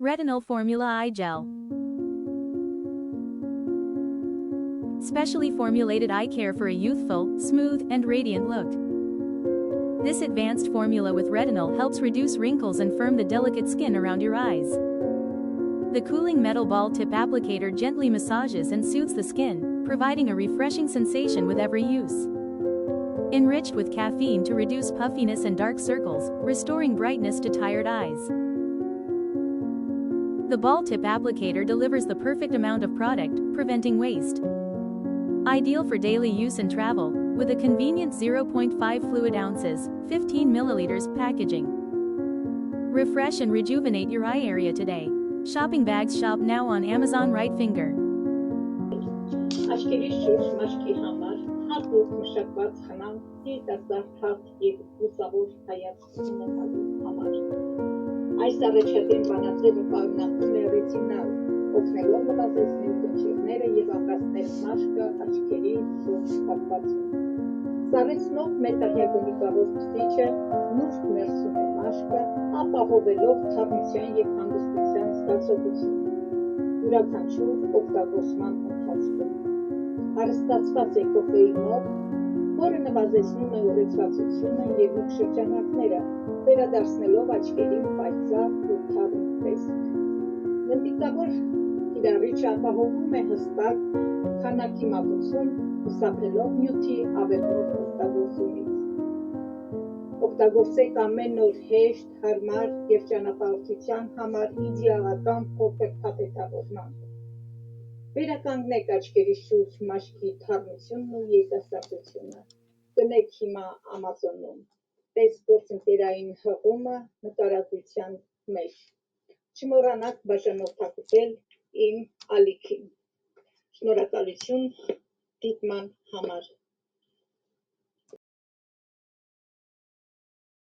Retinol Formula Eye Gel. Specially formulated eye care for a youthful, smooth, and radiant look. This advanced formula with retinol helps reduce wrinkles and firm the delicate skin around your eyes. The cooling metal ball tip applicator gently massages and soothes the skin, providing a refreshing sensation with every use. Enriched with caffeine to reduce puffiness and dark circles, restoring brightness to tired eyes. The ball tip applicator delivers the perfect amount of product, preventing waste. Ideal for daily use and travel, with a convenient 0.5 fluid ounces, 15 milliliters packaging. Refresh and rejuvenate your eye area today. Shopping bags shop now on Amazon right finger. Aşkերի շուրջ մաշկի համար հատուկ մշակված խնամ երիտասարդ հարթ և լուսավոր հայացք ունենալու համար։ Այս առաջադեմ բանաձևը պարունակում է ռետինալ, օգնելով նվազեցնել կնճիռները և ապրացնել մաշկը աչքերի շուրջ հատվածում։ Սառեցնող մետաղյակոնիկավոր քսիչը նուրբ ներսում է մաշկը, ապահովելով թարմության և հանգստության զգացողություն։ Յուրաքանչյուր օգտագործման ընթացքում հարստացված է կոֆեինով, որը նվազեցնում է ուռեցվածությունը և մուգ շրջանակները, վերադարձնելով աչքերին պայծառ ու թարմ տեսք։ Գնդիկավոր կիրառիչը ապահովում է հստակ քանակի մատուցում, խուսափելով նյութի ավելորդ օգտագործումից։ Օգտագործեք ամեն օր հեշտ, հարմար և ճանապարհորդության համար իդեալական փոքր փաթեթավորմամբ։ Վերականգնեք աչքերի շուրջ մաշկի թարմությունն ու երիտասարդությունը։ Գնեք հիմա Ամազոնում։ Տես գործընկերային հղումը նկարագրության մեջ։ Չմոռանաք բաժանորդակցել իմ ալիքին։ Շնորհակալություն դիտման համար։